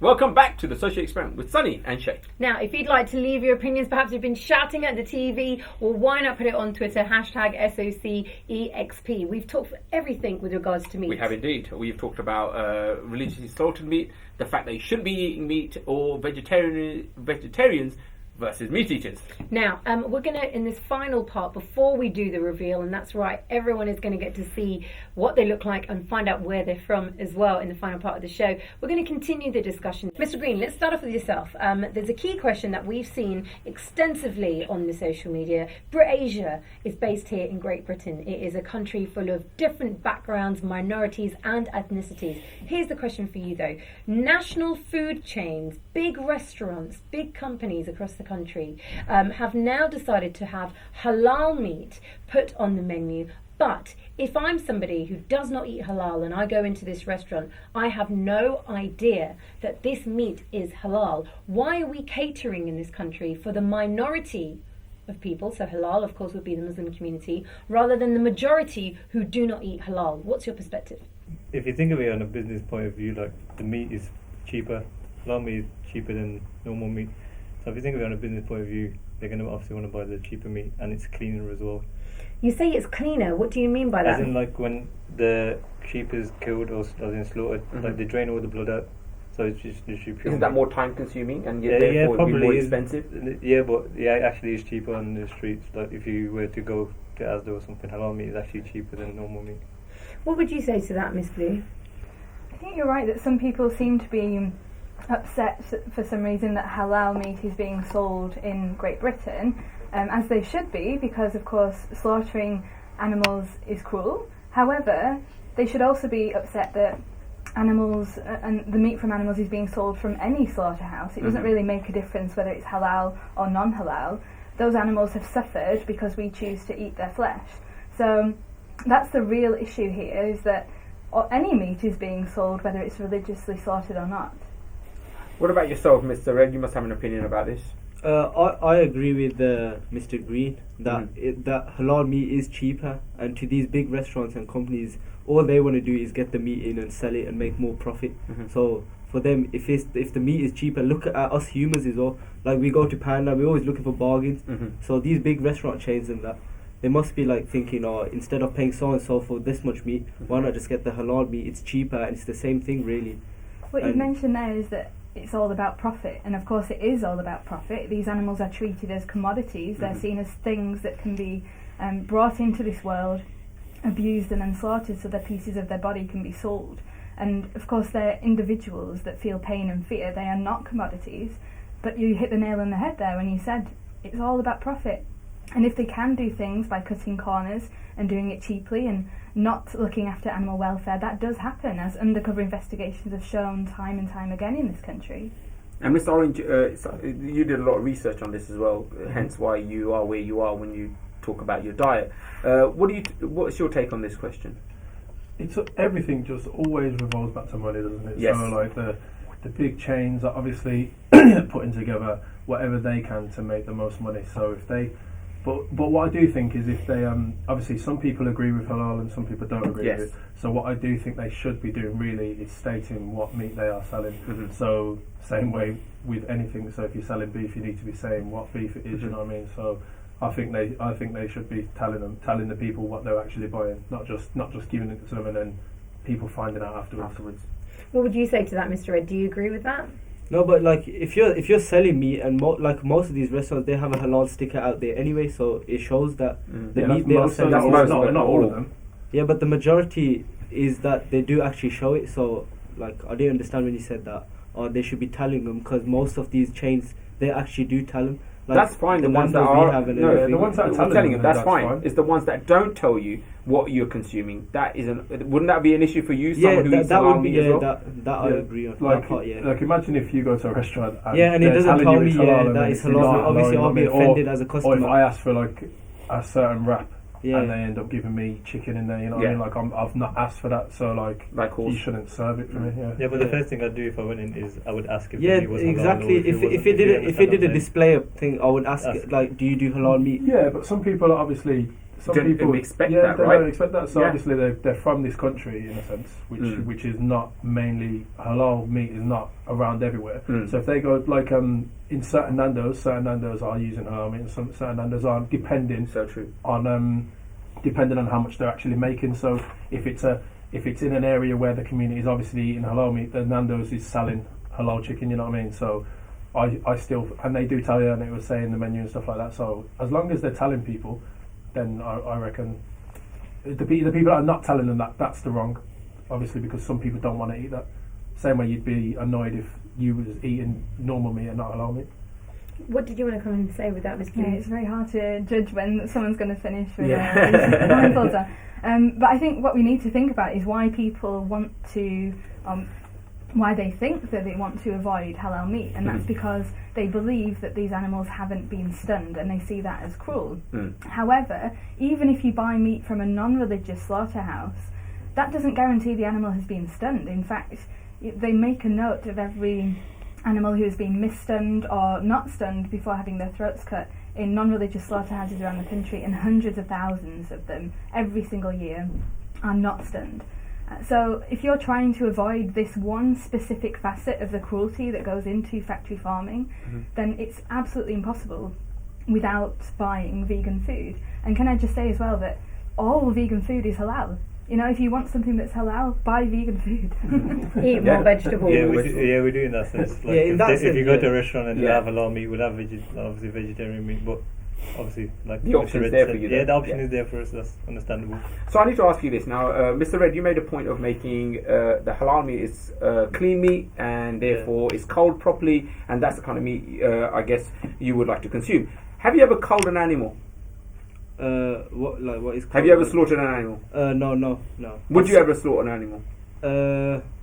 Welcome back to the Social Experiment with Sunny and Shay. Now, if you'd like to leave your opinions, perhaps you've been shouting at the TV, well, why not put it on Twitter, #SOCEXP. We've talked everything with regards to meat. We have indeed. We've talked about religiously slaughtered meat, the fact that you shouldn't be eating meat, or vegetarians versus meat eaters. Now, we're going to, in this final part, before we do the reveal, and that's right, everyone is going to get to see what they look like and find out where they're from as well in the final part of the show. We're going to continue the discussion. Mr. Green, let's start off with yourself. There's a key question that we've seen extensively on the social media. BritAsia is based here in Great Britain. It is a country full of different backgrounds, minorities and ethnicities. Here's the question for you though. National food chains, big restaurants, big companies across the country have now decided to have halal meat put on the menu. But if I'm somebody who does not eat halal and I go into this restaurant, I have no idea that this meat is halal. Why are we catering in this country for the minority of people? So halal, of course, would be the Muslim community, rather than the majority who do not eat halal. What's your perspective? If you think of it on a business point of view, like the meat is cheaper, halal meat is cheaper than normal meat. So if you think of it on a business point of view, they're going to obviously want to buy the cheaper meat, and it's cleaner as well. You say it's cleaner. What do you mean by that? As in, like when the sheep is killed or slaughtered, like they drain all the blood out, so it's just literally pure. Isn't that more time consuming and therefore probably probably more expensive? Yeah, but it actually is cheaper on the streets. Like if you were to go to Asda or something, halal meat is actually cheaper than normal meat. What would you say to that, Miss Blue? I think you're right that some people seem to be upset for some reason that halal meat is being sold in Great Britain, as they should be, because of course slaughtering animals is cruel. However, they should also be upset that animals and the meat from animals is being sold from any slaughterhouse. It doesn't really make a difference whether it's halal or non-halal. Those animals have suffered because we choose to eat their flesh. So that's the real issue here, is that any meat is being sold whether it's religiously slaughtered or not. What about yourself, Mr. Red? You must have an opinion about this. I agree with Mr. Green that that halal meat is cheaper, and to these big restaurants and companies, all they want to do is get the meat in and sell it and make more profit. So for them, if the meat is cheaper, look at us humans as well. Like we go to Panda, we're always looking for bargains. So these big restaurant chains and that, they must be like thinking, instead of paying so and so for this much meat, why not just get the halal meat? It's cheaper and it's the same thing really. What you've mentioned there is that it's all about profit, and of course it is all about profit. These animals are treated as commodities. They're seen as things that can be brought into this world, abused and then slaughtered so that pieces of their body can be sold. And of course they're individuals that feel pain and fear. They are not commodities. But you hit the nail on the head there when you said it's all about profit. And if they can do things by cutting corners and doing it cheaply and not looking after animal welfare, that does happen, as undercover investigations have shown time and time again in this country. And Mr. Orange, you did a lot of research on this as well, hence why you are where you are when you talk about your diet. What's your take on this question? It's everything just always revolves back to money, doesn't it? Yes. So like the big chains are obviously putting together whatever they can to make the most money. So if they But what I do think is if they obviously some people agree with halal and some people don't agree with it. So what I do think they should be doing really is stating what meat they are selling. So same way with anything. So if you're selling beef, you need to be saying what beef it is. You know what I mean? So I think they should be telling the people what they're actually buying, not just giving it to them and then people finding out afterwards. What would you say to that, Mr. Ed? Do you agree with that? No, but like if you're selling meat, and like most of these restaurants, they have a halal sticker out there anyway, so it shows that the meat they are selling. Not all of them. Yeah, but the majority is that they do actually show it. So like I didn't understand when you said that. Or they should be telling them, because most of these chains they actually do tell them. Like that's fine. The ones that are the ones that are telling them that's fine. It's the ones that don't tell you what you're consuming. That wouldn't that be an issue for you? Someone who eats halal meat as well? that I agree on. Like, that part, yeah. Like imagine if you go to a restaurant and and it doesn't tell me that it's halal. Obviously, I'll be offended as a customer. Or if I ask for like a certain wrap. Yeah. And they end up giving me chicken in there, you know what I mean? Like I've not asked for that, so like you shouldn't serve it for me. Yeah. But the first thing I'd do if I went in is I would ask if the meat was exactly. halal. If it did a display thing, I would ask like, do you do halal meat? Yeah, but some people are obviously some Didn't people expect yeah, that, they right? don't expect that. So Yeah. obviously they're from this country in a sense, which is not mainly halal meat is not around everywhere. So if they go like in certain Nando's are using halal meat, and some certain Nando's aren't, depending So true. on how much they're actually making. So if it's in an area where the community is obviously eating halal meat, then Nando's is selling halal chicken. You know what I mean? So I still, and they do tell you, and it was saying the menu and stuff like that. So as long as they're telling people, then I reckon the people that are not telling them that's the wrong. Obviously, because some people don't want to eat that. Same way you'd be annoyed if you was eating normal meat and not halal meat. What did you want to come and say with that, Mr. Yeah, Lee? it's very hard to judge when someone's going to finish with Yeah. blindfolds on. But I think what we need to think about is why people want to, why they think that they want to avoid halal meat, and that's because they believe that these animals haven't been stunned and they see that as cruel. However, even if you buy meat from a non-religious slaughterhouse, that doesn't guarantee the animal has been stunned. In fact, they make a note of every animal who has been misstunned or not stunned before having their throats cut in non-religious slaughterhouses around the country, and hundreds of thousands of them every single year are not stunned. So if you're trying to avoid this one specific facet of the cruelty that goes into factory farming, then it's absolutely impossible without buying vegan food. And can I just say as well that all vegan food is halal. You know, if you want something that's halal, buy vegan food. Eat more vegetables. Yeah, we do in that sense. Like Yeah, in that if you sense, go yeah. to a restaurant and they Yeah. have halal meat, we'll have obviously vegetarian meat, but obviously like The Mr. option's Red there said, for you yeah, then. the option Yeah. is there for us. That's understandable. So I need to ask you this now, Mr. Red. You made a point of making the halal meat is clean meat, and therefore it's culled properly, and that's the kind of meat I guess you would like to consume. Have you ever culled an animal? What is? Have you ever slaughtered an animal? No. Would you ever slaughter an animal?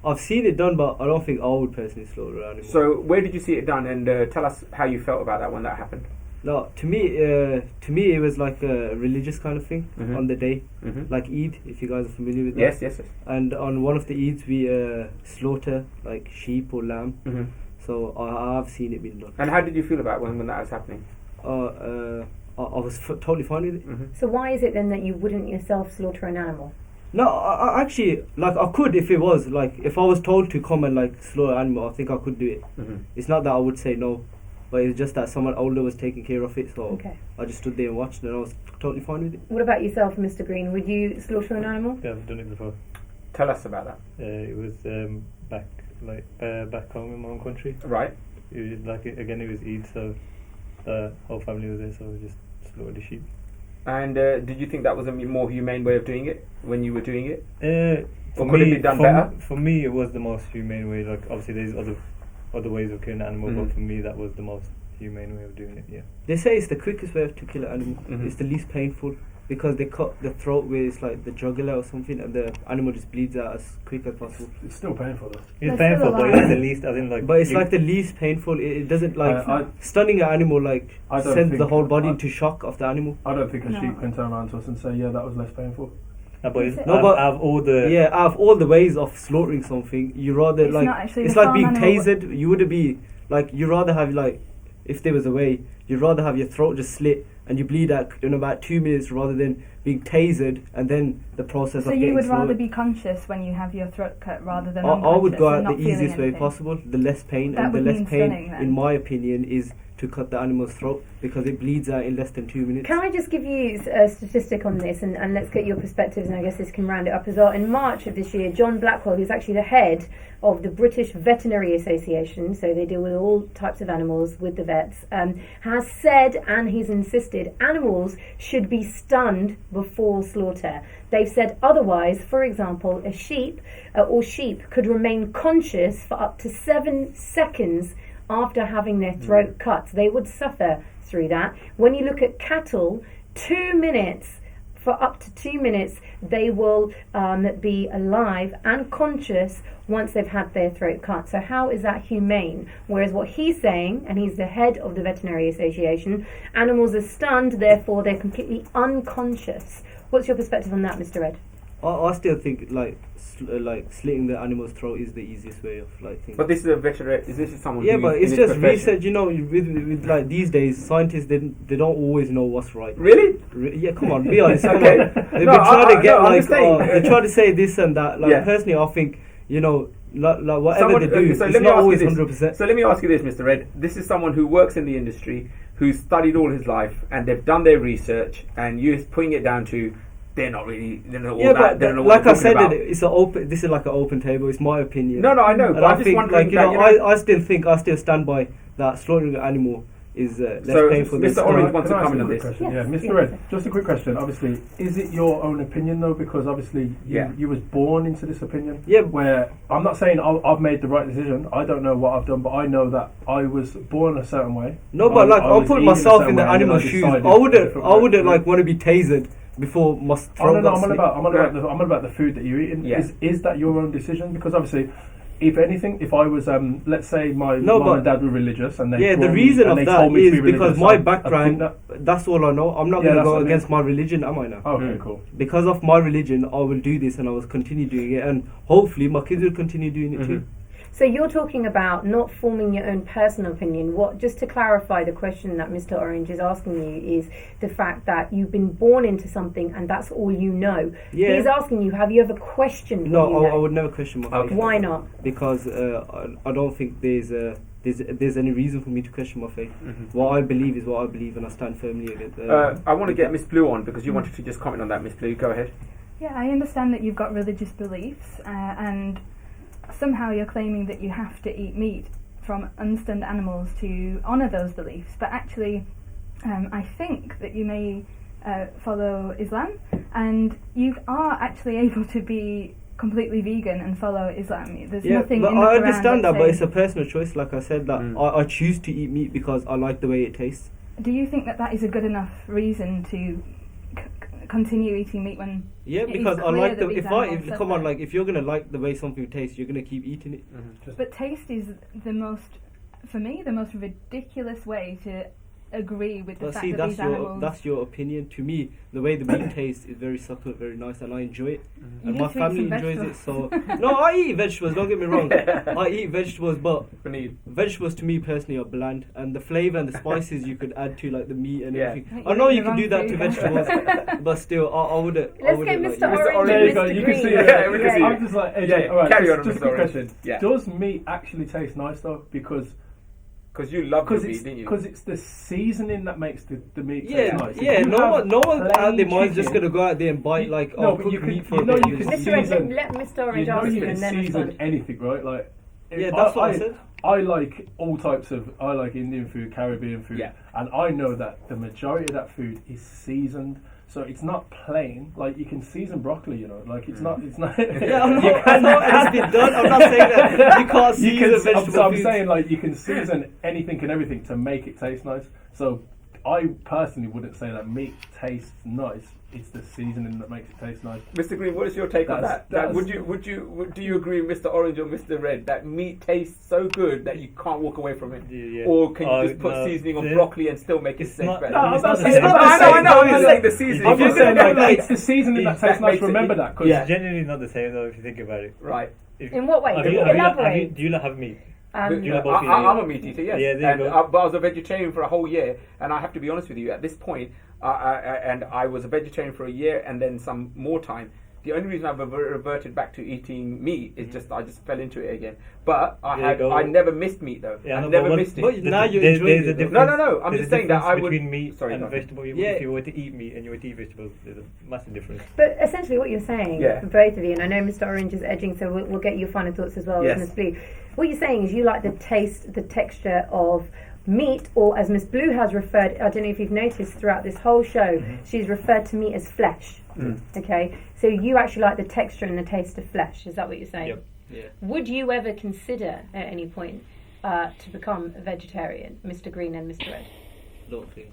I've seen it done, but I don't think I would personally slaughter an animal. So where did you see it done, and tell us how you felt about that when that happened? No, to me, it was like a religious kind of thing on the day, like Eid, if you guys are familiar with that. Yes. And on one of the Eids, we slaughter like sheep or lamb. So I've seen it being done. And how did you feel about when that was happening? I was totally fine with it. So why is it then that you wouldn't yourself slaughter an animal? No, I actually, like, I could if it was, like, if I was told to come and, like, slaughter an animal, I think I could do it. It's not that I would say no, but it's just that someone older was taking care of it, so Okay. I just stood there and watched, and I was totally fine with it. What about yourself, Mr. Green? Would you slaughter an animal? Yeah, I've done it before. Tell us about that. It was back home in my own country. Right. It was like it was Eid, so the whole family was there, so we just slaughtered the sheep. And did you think that was a more humane way of doing it when you were doing it? For Or could it be done better? For me, it was the most humane way. Like obviously, there's other ways of killing an animal, but for me, that was the most humane way of doing it. Yeah. They say it's the quickest way to kill an animal. It's the least painful, because they cut the throat where it's like the jugular or something, and the animal just bleeds out as quick as possible. It's still painful though. It's They're painful, still but alive. it's the least. I think like. But it's like the least painful. It doesn't like stunning an animal like I don't sends the think- whole body I- into shock of the animal. I don't think a No. sheep can turn around to us and say, yeah, that was less painful. But it's, No, but- out of all the Yeah, out of all the ways of slaughtering something, you rather It's like not actually it's the like farm being animal. tasered. You would be like you rather have like if there was a way, you'd rather have your throat just slit and you bleed out in about 2 minutes rather than being tasered and then the process So of you getting would rather slaughtered. be conscious when you have your throat cut rather than I would unconscious go and out not the feeling easiest way anything. possible, the less pain, That and the would less mean pain, stunning then. in my opinion, is to cut the animal's throat because it bleeds out in less than 2 minutes. Can I just give you a statistic on this, and let's get your perspectives, and I guess this can round it up as well. In March of this year, John Blackwell, who's actually the head of the British Veterinary Association, so they deal with all types of animals with the vets, has said, and he's insisted, animals should be stunned before slaughter. They've said otherwise, for example, a sheep or sheep could remain conscious for up to 7 seconds after having their throat cut. They would suffer through that. When you look at cattle, 2 minutes, for up to 2 minutes, they will be alive and conscious once they've had their throat cut. So how is that humane? Whereas what he's saying, and he's the head of the Veterinary Association, animals are stunned, therefore they're completely unconscious. What's your perspective on that, Mr. Red? I still think like slitting the animal's throat is the easiest way of like thinking. But this is a veterinary. This is someone. Yeah, who but is it's in his just profession. research. You know, with like these days, scientists they don't always know what's right. Really? Yeah, come on, be honest. Come Okay. on. They've No, been trying to get I'm like just saying. they try to say this and that. Like Yeah. personally, I think you know like whatever Someone- they do, okay, it's so let me not ask you always this. 100%. So let me ask you this, Mr. Red. This is someone who works in the industry, who's studied all his life, and they've done their research, and you're putting it down to they're not really, they're not all Yeah, that. They but don't know what like they're I said, talking about. it's an open. This is like an open table. It's my opinion. No, I know, And but I'm I just think, wondering like you that, know, I still think I still stand by that slaughtering an animal is less So, painful than Mr. Orange skinning. wants to Can I ask comment a on quick this. question? Yes, Yeah, Mr. yes. Red, just a quick question. Obviously, is it your own opinion though? Because obviously, Yeah. you was born into this opinion. Yeah. Where I'm not saying I've made the right decision. I don't know what I've done, but I know that I was born a certain way. No, but like I'll was put eating a myself certain in the way, and then animal's I shoes. decided I a wouldn't different way. like want to be tasered before my Oh, throat no, got I'm on slit. about the food that you're eating. Yeah. Is that your own decision? Because obviously, if anything, if I was, let's say my No, mom but- and dad were religious, and they Yeah, the brought me- reason and of they that told me to is be because religious, my I think background, that- that's all I know. I'm not Yeah, going to that's go what I mean. against my religion, am I now? Okay, cool. Because of my religion, I will do this and I will continue doing it. And hopefully my kids will continue doing it too. So you're talking about not forming your own personal opinion. What, just to clarify, the question that Mr. Orange is asking you is the fact that you've been born into something and that's all you know. Yeah. He's asking you, have you ever questioned No, what you I know? would never question my faith. Why not? Because I don't think there's any reason for me to question my faith. What I believe is what I believe, and I stand firmly against. I want to get Miss Blue on because you wanted to just comment on that, Miss Blue. Go ahead. Yeah, I understand that you've got religious beliefs, and somehow you're claiming that you have to eat meat from unstunned animals to honour those beliefs. But actually, I think that you may follow Islam, and you are actually able to be completely vegan and follow Islam. There's yeah, nothing but in the I Quran understand that, but saying- it's a personal choice. Like I said, that I choose to eat meat because I like the way it tastes. Do you think that that is a good enough reason to continue eating meat when Yeah, it is because I clear like that the these if animals come on, suffer? like if you're gonna like the way something tastes, you're gonna keep eating it. But taste is the most, for me, the most ridiculous way to agree with the But fact see, that these animals. that's your opinion. To me, the way the meat tastes is very succulent, very nice, and I enjoy it. You And need my to eat family some enjoys it. So vegetables. no, I eat vegetables. Don't get me wrong. I eat vegetables, but Paneer. vegetables to me personally are bland, and the flavour and the spices you could add to like the meat and Yeah. everything. You're I know eating you the can do wrong that to food. vegetables, but still, I wouldn't. I Let's wouldn't get like Mr. use it. Orange There and you go. Mr. You Green. can see Yeah, it. we can see I'm just like, AJ, Yeah, all right, carry on, just Mr. a quick Orange. question. Yeah. Does meat actually taste nice though? Because Because you love the meat, it's didn't you? because it's the seasoning that makes the meat Yeah, taste nice. If yeah. you No have one out plain there mind's just chicken- gonna go out there and bite like No, oh, but cook you can- meat for you a know bit. you can Mr. Red, season- let Mr. You Orange know answer you can and then season respond. anything, right? Like Yeah, that's what I said. I like all types of. I like Indian food, Caribbean food, Yeah. and I know that the majority of that food is seasoned. So it's not plain. Like you can season broccoli, you know. Like it's not. It's not. Yeah, I know it has been done. I'm not saying that you can't You season can, vegetable so I'm foods. saying like you can season anything and everything to make it taste nice. So I personally wouldn't say that meat tastes nice. It's the seasoning that makes it taste nice. Mr. Green, what is your take on That's- that? that's- Do you agree with Mr. Orange or Mr. Red that meat tastes so good that you can't walk away from it? Yeah. Or can you just put no, seasoning on the- broccoli and still make it it's taste not- better? no, it's not the it's same. not the I same. know, I'm just saying the seasoning. I'm just saying like it's the seasoning that That tastes nice. makes it- Remember that, because Yeah. It's genuinely not the same though if you think about it. Right. In what way? Have Can you, you have you, elaborate? do you not have meat? Um, You know both eat I'm meat. a meat eater, yes. Yeah, there you and, go. but I was a vegetarian for a whole year, and I have to be honest with you, at this point, and I was a vegetarian for a year and then some more time. The only reason I've reverted back to eating meat is just I just fell into it again. But I never missed meat though. Yeah, I no, never but missed it. But now you're there's enjoying a it, though. difference. No, I'm there's just a saying that I difference would- between meat sorry, and go on. vegetable. Yeah. If you were to eat meat and you were to eat vegetables, there's a massive difference. But essentially, what you're saying, Yeah. for both of you, and I know Mr. Orange is edging, so we'll get your final thoughts as well, Yes. Ms. Blue. What you're saying is you like the taste, the texture of meat, or as Miss Blue has referred, I don't know if you've noticed throughout this whole show, she's referred to meat as flesh. Okay, so you actually like the texture and the taste of flesh. Is that what you're saying? Yep. Yeah. Would you ever consider at any point to become a vegetarian, Mr. Green and Mr. Red? Don't think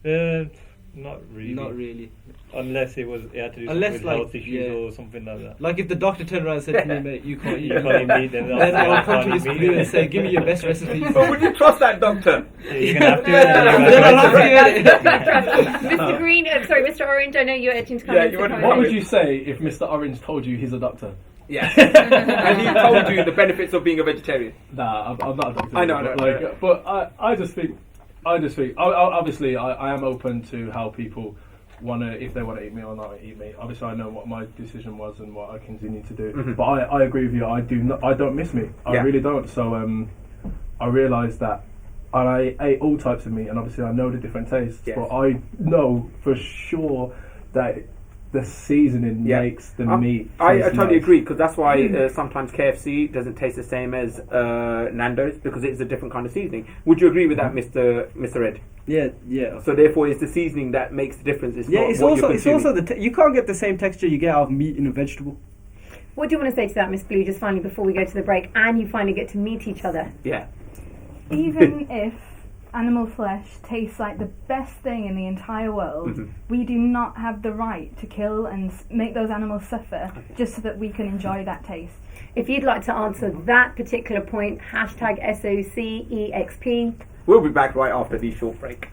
so. Not really. Not really. Unless it had to do Unless, with like, health issues yeah. or something like that. Like if the doctor turned around and said to me, mate, you can't eat You can't eat meat, then then I'll I come to can't his eat screen meat. and say, give me your best recipes. But would you trust that doctor? Yeah, you're gonna have to. Then I'll have to get it. Mr. Green, sorry, Mr. Orange, I know you're itching to come Yeah, in. you so wouldn't come What in. would you say if Mr. Orange told you he's a doctor? Yeah. And he told you the benefits of being a vegetarian. Nah, I'm not a doctor. I know, but, no, like, no. but I just think, obviously, I am open to how people if they want to eat meat or not eat meat. Obviously, I know what my decision was and what I continue to do. Mhm. But I agree with you. I don't miss meat. I Yeah. really don't. So I realised that. And I ate all types of meat, and obviously I know the different tastes. Yes. But I know for sure that the seasoning Yeah. makes the I meat. I taste totally nice. agree, because that's why sometimes KFC doesn't taste the same as Nando's, because it's a different kind of seasoning. Would you agree with that, Mr. Ed? Yeah. So therefore, it's the seasoning that makes the difference. It's Yeah, not it's what also you're consuming. you can't get the same texture you get out of meat in a vegetable. What do you want to say to that, Miss Blue, just finally before we go to the break and you finally get to meet each other? Yeah. Even if animal flesh tastes like the best thing in the entire world, Mhm. we do not have the right to kill and make those animals suffer just so that we can enjoy that taste. If you'd like to answer that particular point, hashtag SOCEXP. We'll be back right after the short break.